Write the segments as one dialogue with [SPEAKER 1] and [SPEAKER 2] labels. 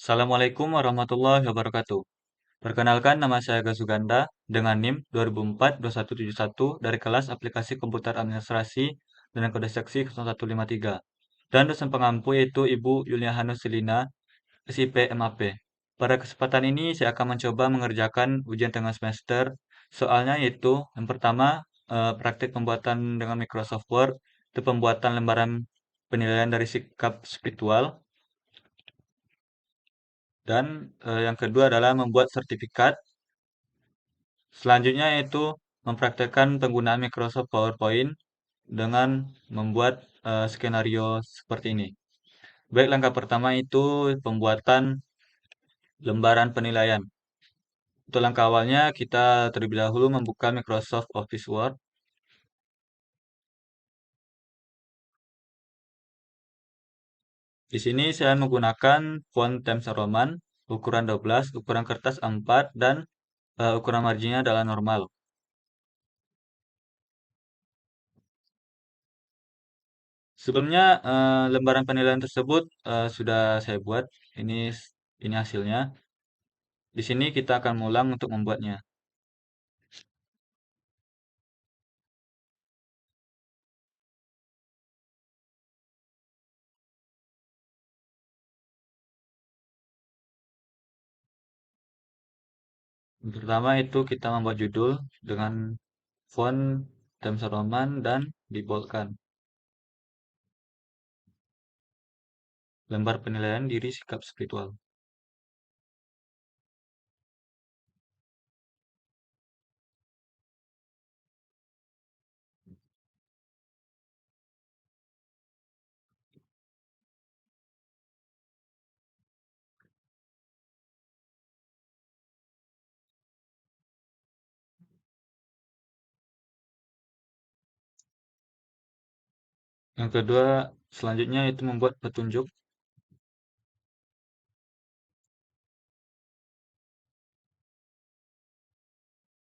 [SPEAKER 1] Assalamualaikum warahmatullahi wabarakatuh. Perkenalkan, nama saya Gasuganda dengan NIM 2004-2171 dari kelas Aplikasi Komputer Administrasi dengan kode seksi 0153. Dan dosen pengampu yaitu Ibu Yulia Hanusilina, SIP MAP. Pada kesempatan ini saya akan mencoba mengerjakan ujian tengah semester. Soalnya yaitu yang pertama praktik pembuatan dengan Microsoft Word, itu pembuatan lembaran penilaian dari sikap spiritual. Dan yang kedua adalah membuat sertifikat. Selanjutnya yaitu mempraktekkan penggunaan Microsoft PowerPoint dengan membuat skenario seperti ini. Baik, langkah pertama itu pembuatan lembaran penilaian. Untuk langkah awalnya kita terlebih dahulu membuka Microsoft Office Word. Di sini saya menggunakan font Times New Roman, ukuran 12, ukuran kertas 4, dan ukuran marginnya adalah normal. Sebelumnya lembaran penilaian tersebut sudah saya buat. Ini hasilnya. Di sini kita akan mengulang untuk membuatnya. Yang pertama itu kita membuat judul dengan font Times New Roman dan diboldkan. Lembar penilaian diri sikap spiritual. Yang kedua, selanjutnya itu membuat petunjuk.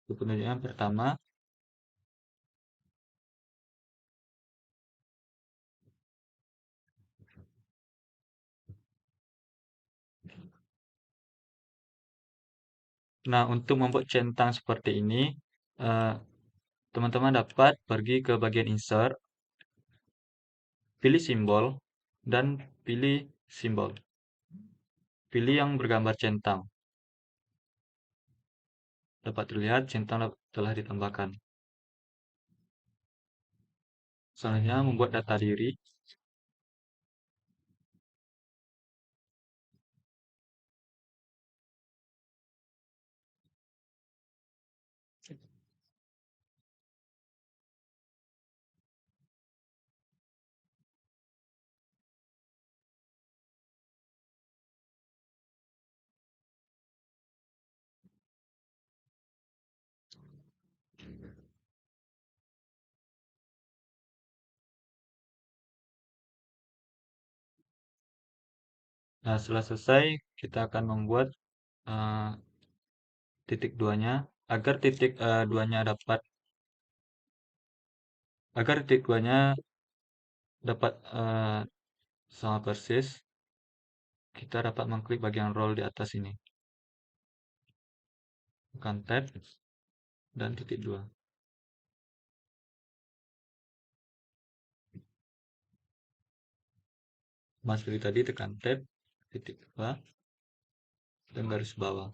[SPEAKER 1] Petunjuk yang pertama. Nah, untuk membuat centang seperti ini, eh, teman-teman dapat pergi ke bagian insert, pilih simbol, dan pilih simbol. Pilih yang bergambar centang. Dapat terlihat centang telah ditambahkan. Selanjutnya membuat data diri. Nah, setelah selesai, kita akan membuat eh, titik duanya agar titik duanya dapat agar titik duanya dapat sama persis. Kita dapat mengklik bagian roll di atas ini, tekan tab dan titik dua. Mas seperti tadi, tekan tab, titik dua, dan garis bawah.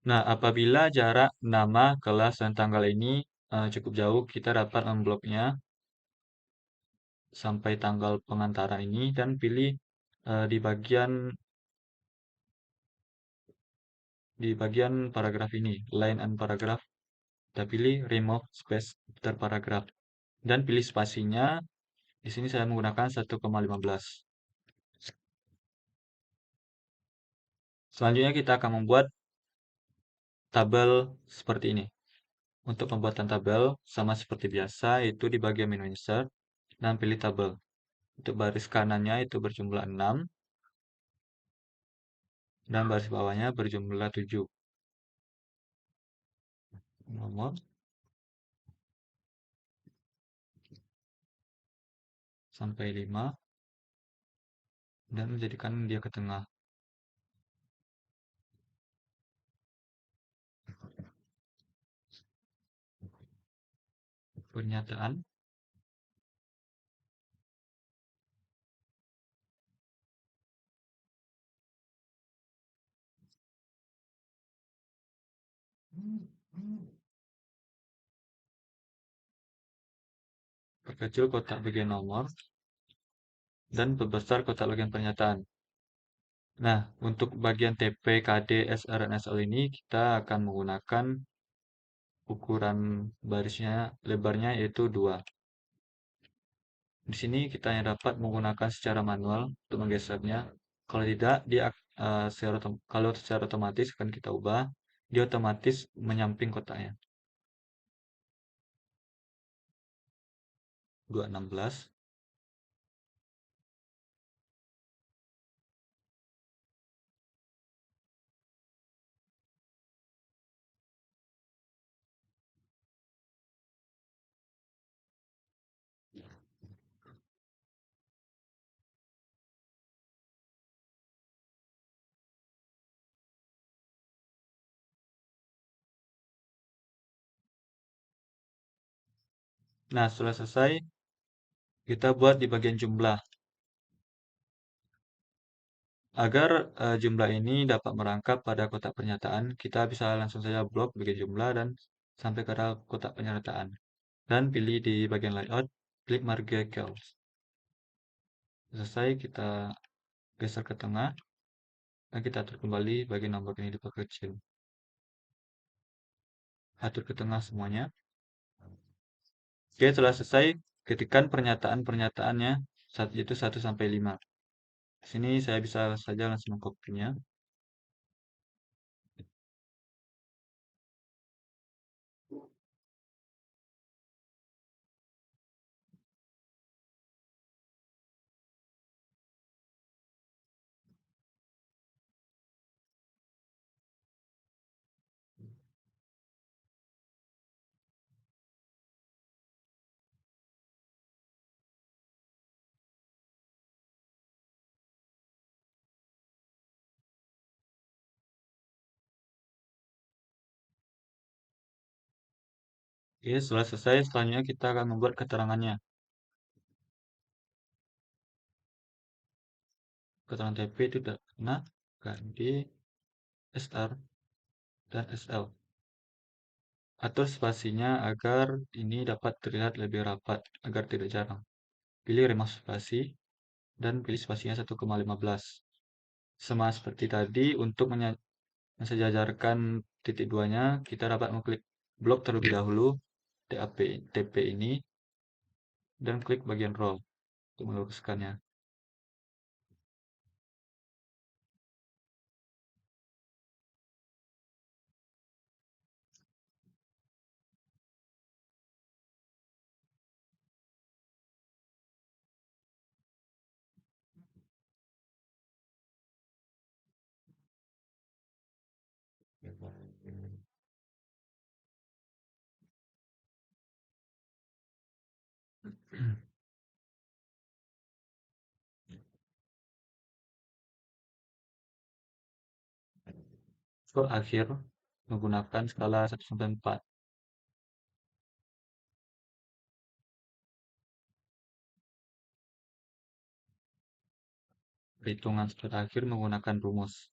[SPEAKER 1] Nah, apabila jarak nama, kelas, dan tanggal ini cukup jauh, kita dapat membloknya sampai tanggal pengantaran ini dan pilih di bagian paragraf ini, line and paragraph. Kita pilih remove space after paragraph dan pilih spasinya. Di sini saya menggunakan 1,15. Selanjutnya kita akan membuat tabel seperti ini. Untuk pembuatan tabel sama seperti biasa, itu di bagian menu insert, dan pilih tabel. Untuk baris kanannya itu berjumlah 6 dan baris bawahnya berjumlah 7. Nomor sampai 5 dan menjadikan dia ke tengah. Pernyataan. Perkecil kotak bagian nomor dan perbesar kotak bagian pernyataan. Nah, untuk bagian TP, KD, SR, dan SL ini kita akan menggunakan ukuran barisnya, lebarnya yaitu 2. Di sini kita hanya dapat menggunakan secara manual untuk menggesernya. Kalau tidak, kalau secara otomatis akan kita ubah, dia otomatis menyamping kotaknya. 216. Nah, setelah selesai, kita buat di bagian jumlah. Agar jumlah ini dapat merangkap pada kotak pernyataan, kita bisa langsung saja blok bagian jumlah dan sampai ke kotak pernyataan. Dan pilih di bagian layout, klik marge cells. Selesai, kita geser ke tengah, dan kita atur kembali bagian nomor ini diperkecil. Atur ke tengah semuanya. Oke, setelah selesai, ketikkan pernyataan-pernyataannya, yaitu 1 sampai 5. Di sini saya bisa saja langsung mengkopinya. Oke, setelah selesai, selanjutnya kita akan membuat keterangannya. Keterangan TP itu dana, KD, SR, dan SL. Atur spasinya agar ini dapat terlihat lebih rapat, agar tidak jarang. Pilih remove spasi, dan pilih spasinya 1,15. Sama seperti tadi, untuk mensejajarkan titik duanya, kita dapat mengklik blok terlebih dahulu, TP ini, dan klik bagian roll untuk meluruskannya. Skor akhir menggunakan skala 1 sampai 4. Perhitungan skor akhir menggunakan rumus.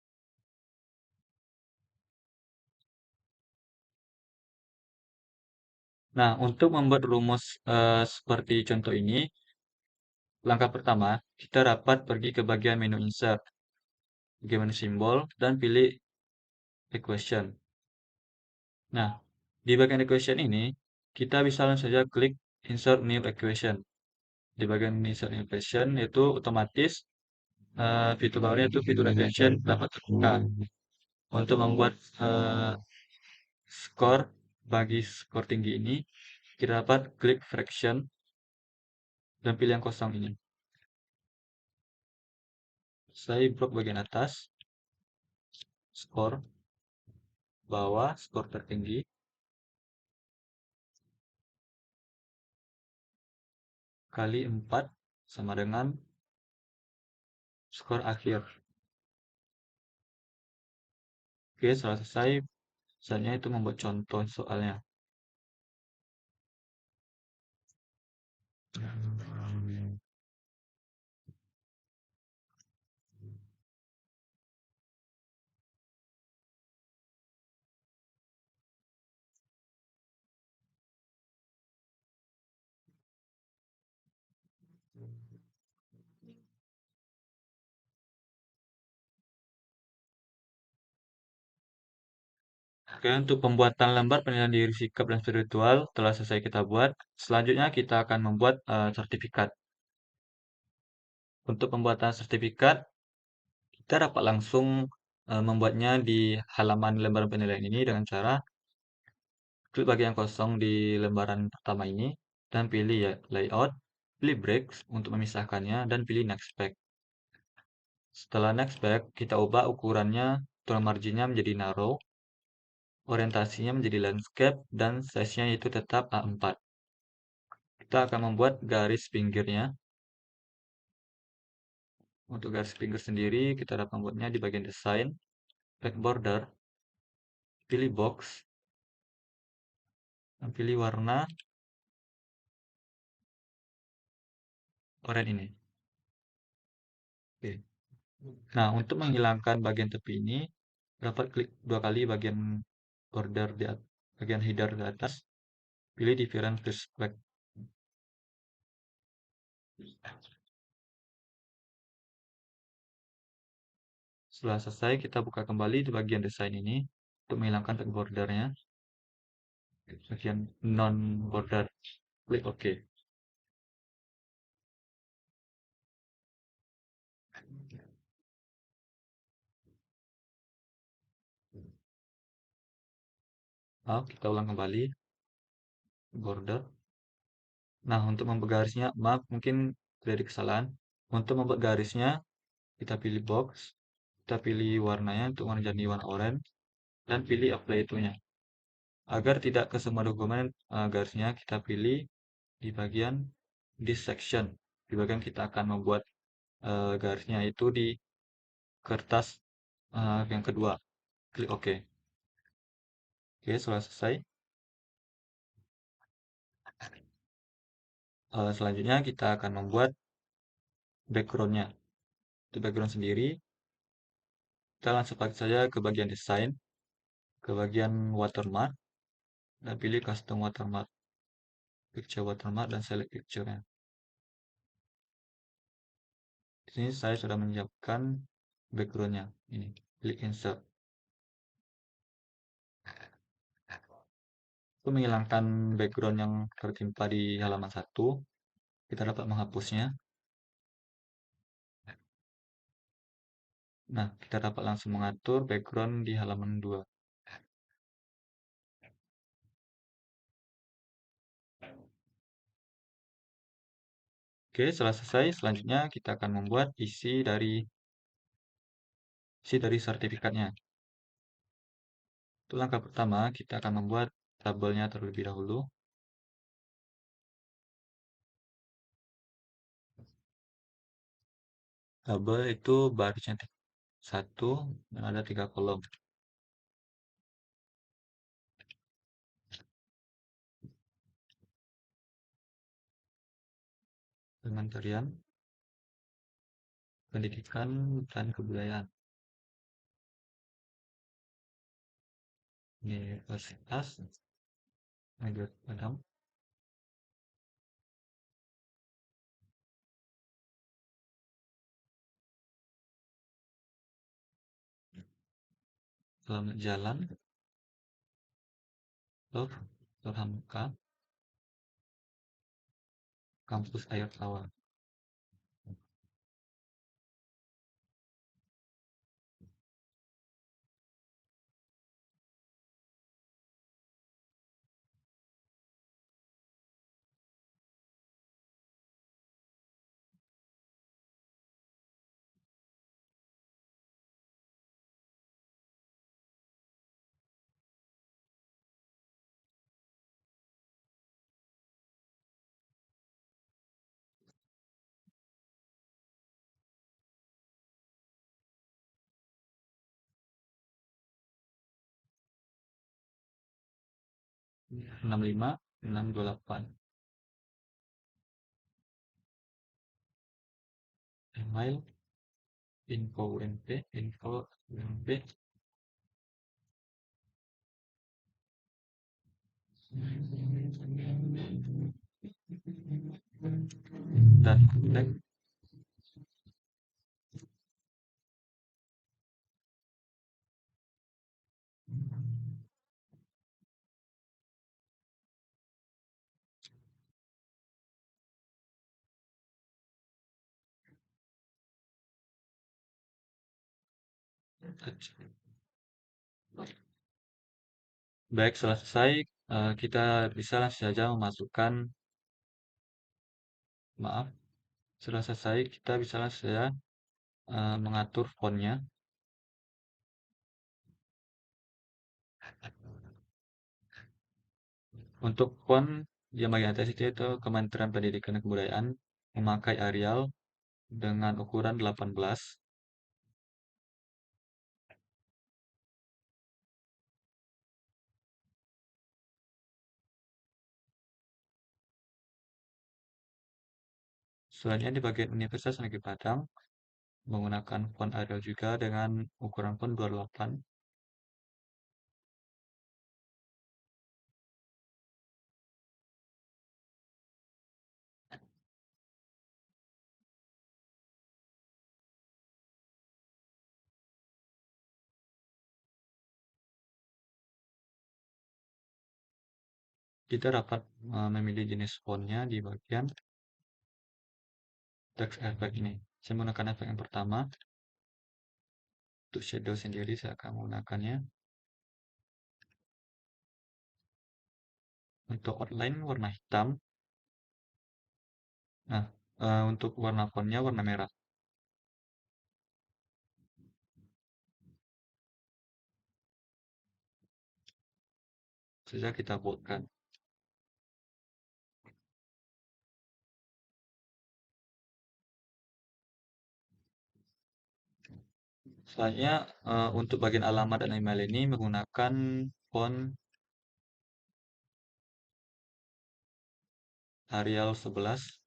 [SPEAKER 1] Nah, untuk membuat rumus seperti contoh ini, langkah pertama, kita dapat pergi ke bagian menu insert, bagian menu simbol, dan pilih equation. Nah, di bagian equation ini, kita bisa langsung saja klik insert new equation. Di bagian insert new equation, itu otomatis fitur barunya itu fitur equation dapat terbuka. Untuk membuat skor, bagi skor tinggi ini, kita dapat klik fraction, dan pilih yang kosong ini. Saya blok bagian atas, skor, bawah, skor tertinggi, kali 4 sama dengan skor akhir. Oke, setelah selesai, saatnya itu membuat contoh soalnya. Oke, untuk pembuatan lembar penilaian diri sikap dan spiritual telah selesai kita buat. Selanjutnya kita akan membuat sertifikat. Untuk pembuatan sertifikat, kita dapat langsung membuatnya di halaman lembar penilaian ini dengan cara klik bagian kosong di lembaran pertama ini dan pilih ya layout, pilih breaks untuk memisahkannya dan pilih next back. Setelah next back, kita ubah ukurannya, tone marginnya menjadi narrow, orientasinya menjadi landscape, dan size-nya itu tetap A4. Kita akan membuat garis pinggirnya. Untuk garis pinggir sendiri, kita dapat membuatnya di bagian desain, back border, pilih box, dan pilih warna oranye ini. Oke. Nah, untuk menghilangkan bagian tepi ini, dapat klik dua kali bagian border bagian header di atas, pilih different perspective. Setelah selesai, kita buka kembali di bagian desain ini untuk menghilangkan back bordernya. Bagian non border, klik OK. Kita ulang kembali border. Nah, untuk membuat garisnya, maaf mungkin terjadi kesalahan. Untuk membuat garisnya, kita pilih box, kita pilih warnanya untuk menjadi warna oranye, dan pilih apply itunya. Agar tidak ke semua dokumen garisnya, kita pilih di bagian this section. Di bagian kita akan membuat garisnya itu di kertas yang kedua. Klik OK. Oke, setelah selesai. Selanjutnya kita akan membuat backgroundnya. Untuk background sendiri, kita langsung pakai saja ke bagian desain, ke bagian watermark, dan pilih custom watermark, picture watermark, dan select picture-nya. Di sini saya sudah menyiapkan backgroundnya. Ini, klik insert. Untuk menghilangkan background yang tertimpa di halaman 1, kita dapat menghapusnya. Nah, kita dapat langsung mengatur background di halaman 2. Oke, setelah selesai, selanjutnya kita akan membuat isi dari sertifikatnya. Untuk langkah pertama, kita akan membuat tabelnya terlebih dahulu. Tabel itu barisnya 1 dan ada 3 kolom. Kementerian Pendidikan dan Kebudayaan. Universitas Negeri Padang. Selamat Jalan. Dr. Hamka. Kampus Air Tawar. 65628. Email info UMP, info UMP. Dan kontak. Baik, setelah selesai, kita bisa langsung saja memasukkan, maaf, setelah selesai kita bisa langsung saja mengatur fontnya. Untuk font yang bagian atas itu Kementerian Pendidikan dan Kebudayaan memakai Arial dengan ukuran 18. Selanjutnya di bagian Universitas Negeri Padang menggunakan font Arial juga dengan ukuran font 28. Kita dapat memilih jenis fontnya di bagian text effect ini. Saya menggunakan efek yang pertama. Untuk shadow sendiri saya akan menggunakannya. Untuk outline warna hitam. Nah, untuk warna fontnya warna merah. Sudah kita boldkan. Selanjutnya untuk bagian alamat dan email ini menggunakan font Arial 11.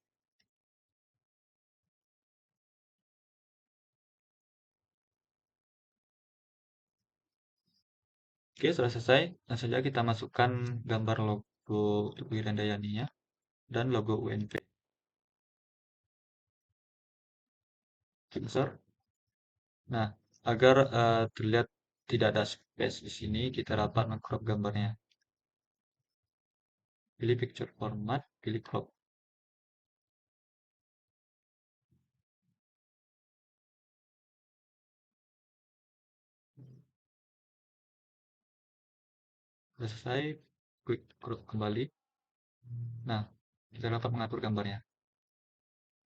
[SPEAKER 1] Oke, sudah selesai. Langsung saja kita masukkan gambar logo Wirandayaninya dan logo UNP. Sensor. Nah, agar terlihat tidak ada space di sini, kita dapat mengcrop gambarnya. Pilih picture format, pilih crop. Sudah selesai, klik crop kembali. Nah, kita dapat mengatur gambarnya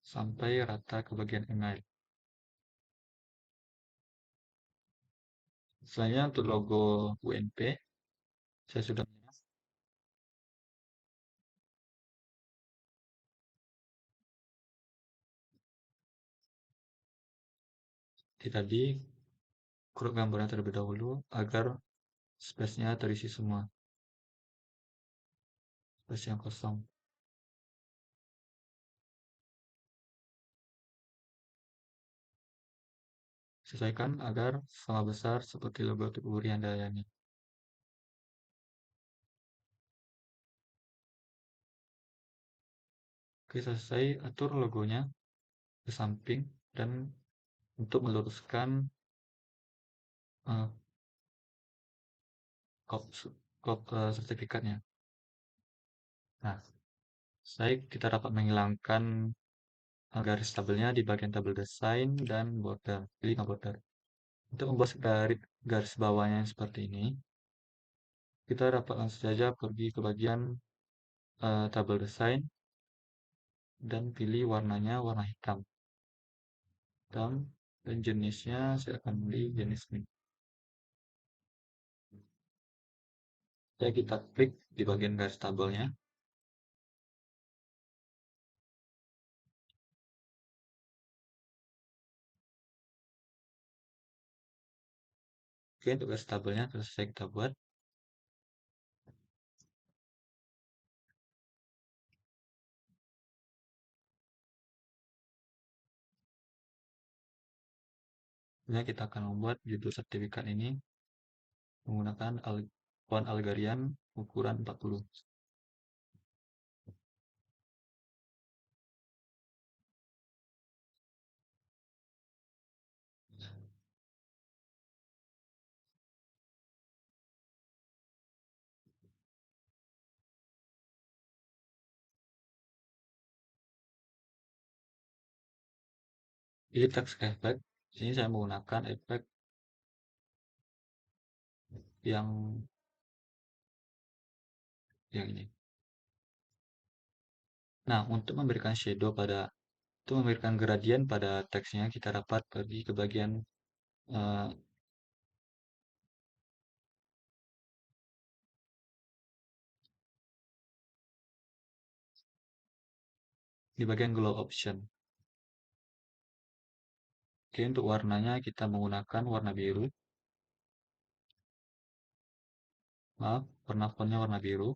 [SPEAKER 1] sampai rata ke bagian email. Selanjutnya untuk logo UNP, saya sudah tadi crop gambarnya terlebih dahulu agar space-nya terisi semua, space yang kosong. Sesuaikan agar sama besar seperti logo Tubuh Handayani. Oke, selesai. Atur logonya ke samping dan untuk meluruskan uh, sertifikatnya. Nah, kita dapat menghilangkan garis tabelnya di bagian tabel desain dan border. Pilih no border. Untuk membuat garis bawahnya yang seperti ini, kita dapat langsung saja pergi ke bagian tabel desain dan pilih warnanya warna hitam. Dan jenisnya saya akan pilih jenis ini. Ya, kita klik di bagian garis tabelnya. Oke, untuk garis tabelnya selesai kita buat. Selanjutnya kita akan membuat judul sertifikat ini menggunakan font Algarian ukuran 40. Ini text effect. Di sini saya menggunakan efek yang ini. Nah, untuk memberikan gradient pada teksnya, kita dapat pergi ke bagian eh, di bagian glow option. Oke, untuk warnanya kita menggunakan warna biru. Maaf, warna fontnya warna biru.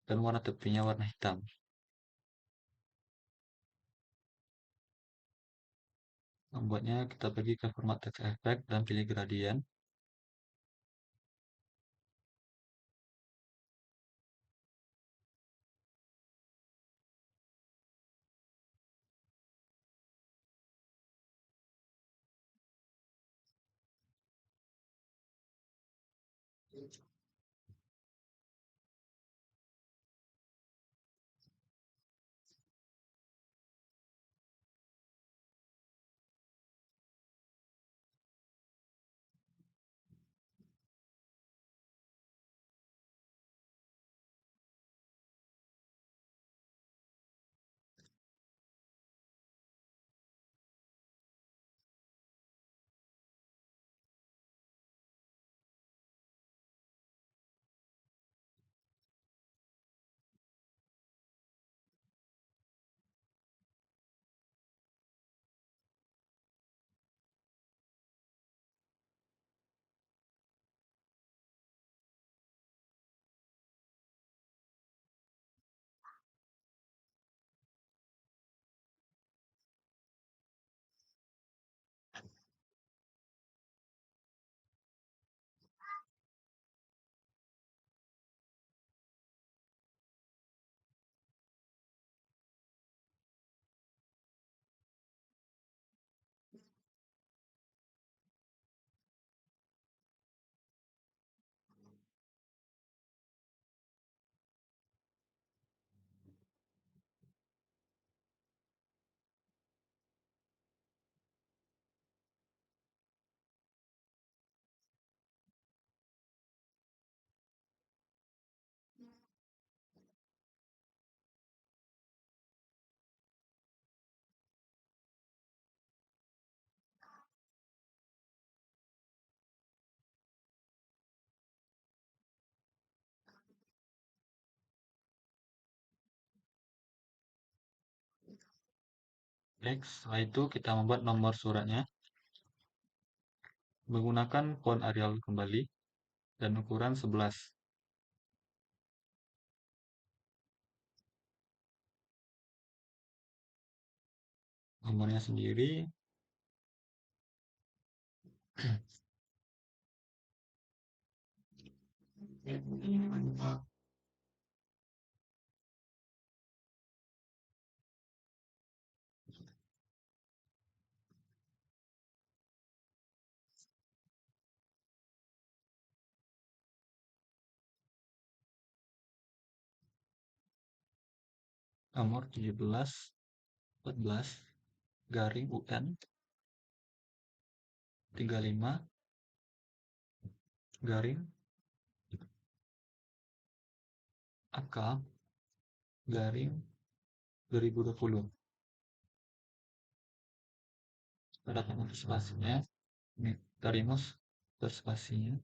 [SPEAKER 1] Dan warna tepinya warna hitam. Membuatnya kita pergi ke format text effect dan pilih gradient. Next, setelah itu kita membuat nomor suratnya menggunakan font Arial kembali dan ukuran 11. Nomornya sendiri nomor 17 14 garing UN 35 garing AK garing 2020. Pada untuk spasinya, ini Tarimus spasinya.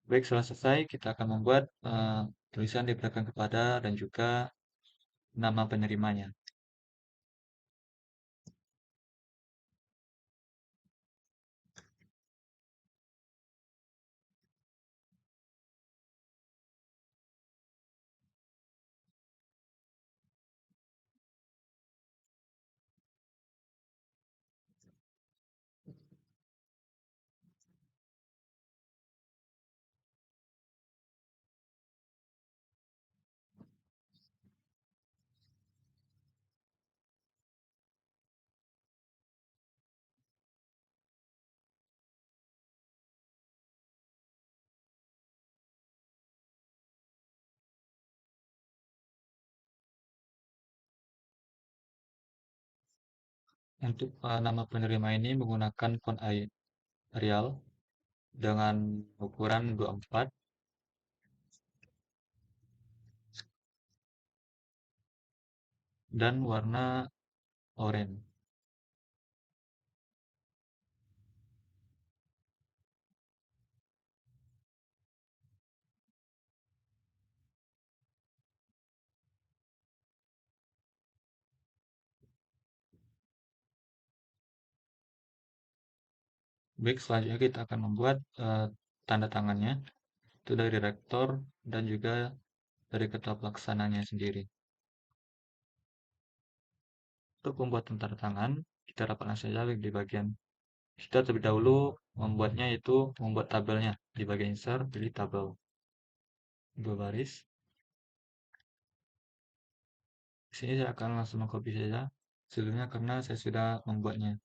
[SPEAKER 1] Baik, setelah selesai, kita akan membuat tulisan di belakang kepada dan juga nama penerimanya. Untuk nama penerima ini menggunakan font Arial dengan ukuran 24 dan warna oranye. Baik, selanjutnya kita akan membuat tanda tangannya, itu dari rektor dan juga dari ketua pelaksananya sendiri. Untuk pembuatan tanda tangan, kita dapatkan saja di bagian kita terlebih dahulu membuatnya itu membuat tabelnya. Di bagian insert, pilih tabel. Dua baris. Di sini saya akan langsung mengcopy saja sebelumnya karena saya sudah membuatnya.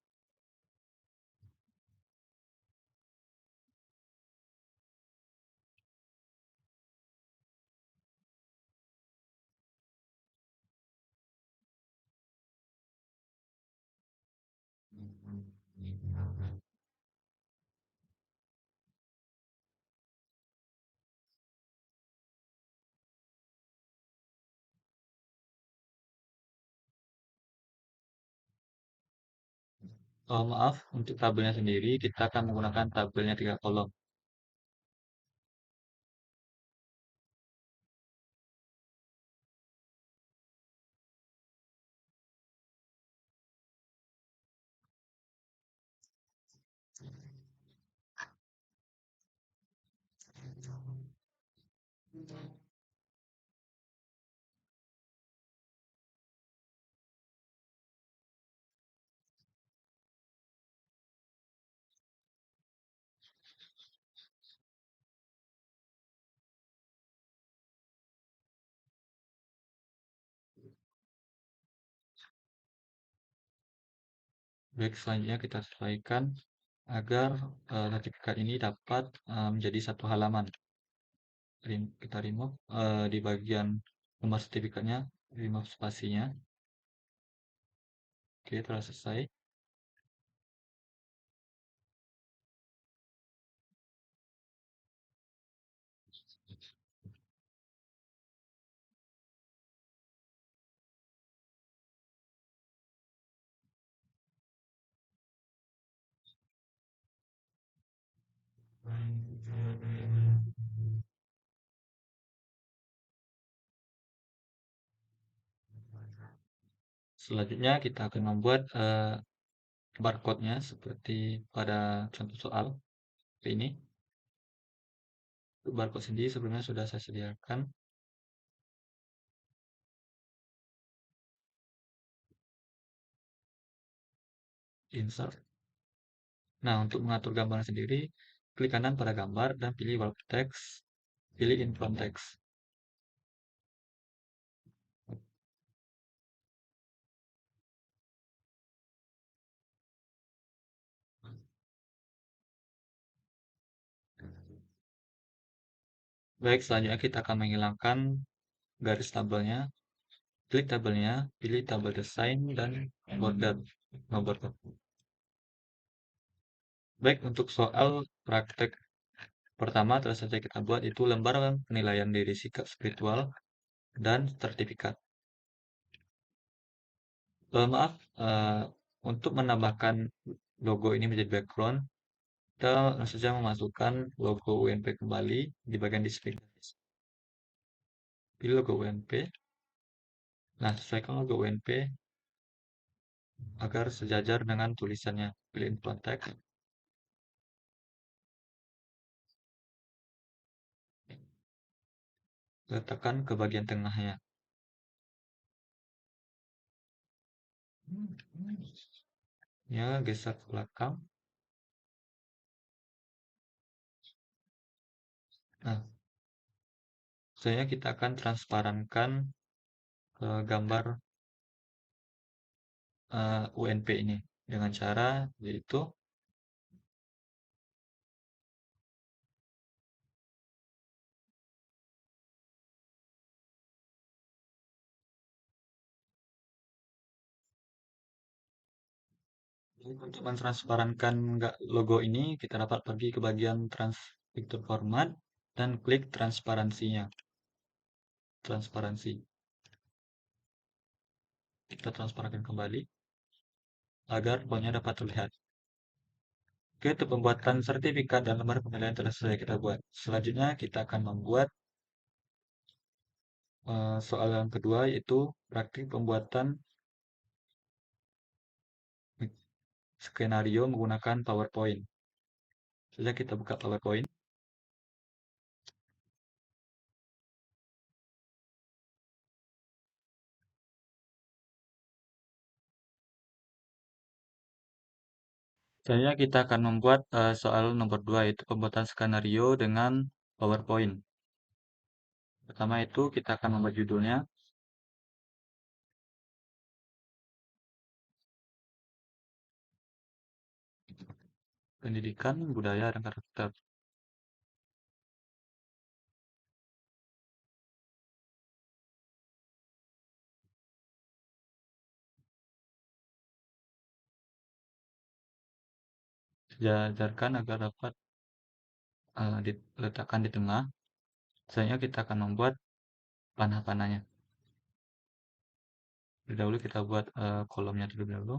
[SPEAKER 1] Maaf, untuk tabelnya sendiri kita akan menggunakan tabelnya 3 kolom. Baik, selanjutnya kita sesuaikan agar sertifikat ini dapat menjadi satu halaman. Kita remove di bagian nomor sertifikatnya, remove spasinya. Oke, telah selesai. Selanjutnya kita akan membuat barcode-nya seperti pada contoh soal ini. Untuk barcode sendiri sebelumnya sudah saya sediakan. Insert. Nah, untuk mengatur gambar sendiri, klik kanan pada gambar dan pilih wrap text, pilih in front text. Baik, selanjutnya kita akan menghilangkan garis tabelnya. Klik tabelnya, pilih tabel design dan border. No border. Baik, untuk soal praktek pertama telah saja kita buat itu lembar penilaian diri sikap spiritual dan sertifikat. Maaf, untuk menambahkan logo ini menjadi background, kita langsung saja memasukkan logo UNP kembali di bagian display. Pilih logo UNP. Nah, sesuaikan logo UNP agar sejajar dengan tulisannya. Pilih input text. Letakkan ke bagian tengahnya. Ya, geser ke belakang. Nah, selanjutnya kita akan transparankan gambar UNP ini dengan cara yaitu Untuk mentransparankan logo ini, kita dapat pergi ke bagian picture format dan klik transparansinya. Transparansi. Kita transparankan kembali agar fontnya dapat terlihat. Oke, untuk pembuatan sertifikat dan lembar penilaian telah selesai kita buat. Selanjutnya kita akan membuat soal yang kedua, yaitu praktik pembuatan skenario menggunakan PowerPoint. Saja kita buka PowerPoint. Selanjutnya kita akan membuat soal nomor 2, yaitu pembuatan skenario dengan PowerPoint. Pertama itu kita akan membuat judulnya. Pendidikan, budaya, dan karakter. Diajarkan agar dapat diletakkan di tengah. Selanjutnya kita akan membuat panah-panahnya. Terlebih dahulu kita buat kolomnya terlebih dahulu.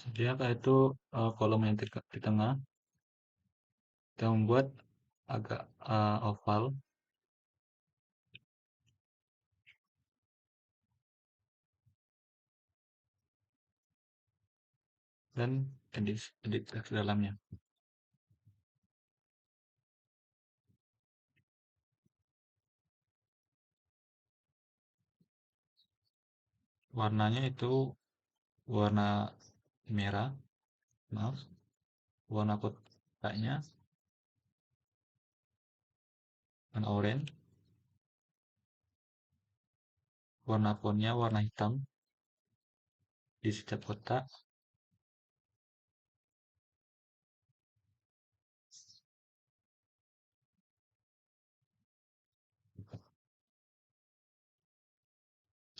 [SPEAKER 1] Selanjutnya itu kolom yang di tengah. Kita membuat agak oval dan edit teks dalamnya. Warnanya itu warna merah, maaf, warna kotaknya warna oranye, warna fontnya warna hitam di setiap kotak.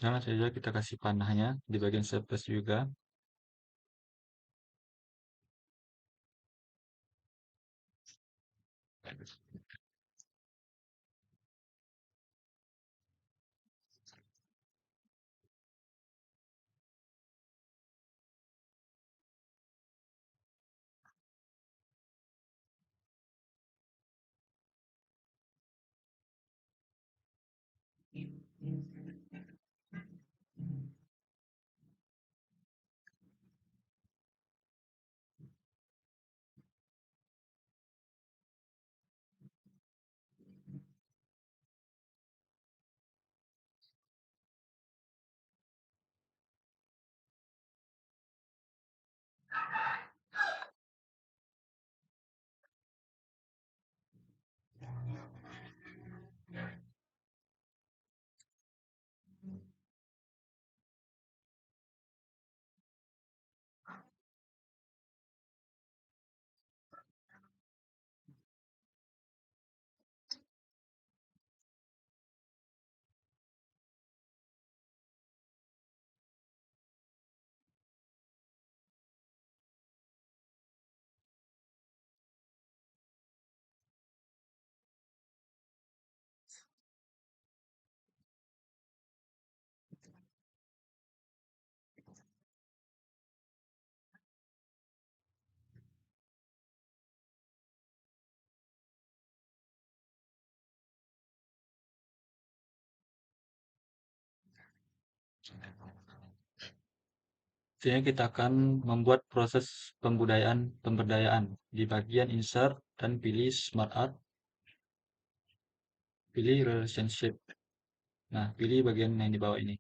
[SPEAKER 1] Jangan saja kita kasih panahnya di bagian surface juga. Sini kita akan membuat proses pemberdayaan di bagian insert dan pilih smart art, pilih relationship. Nah, pilih bagian yang di bawah ini.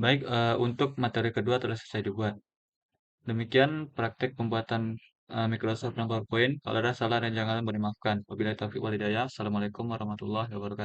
[SPEAKER 1] Baik, untuk materi kedua telah selesai dibuat. Demikian praktek pembuatan Microsoft dan PowerPoint. Kalau ada salah dan jangan mohon dimaafkan. Wabillahi taufiq wal hidayah. Assalamualaikum warahmatullahi wabarakatuh.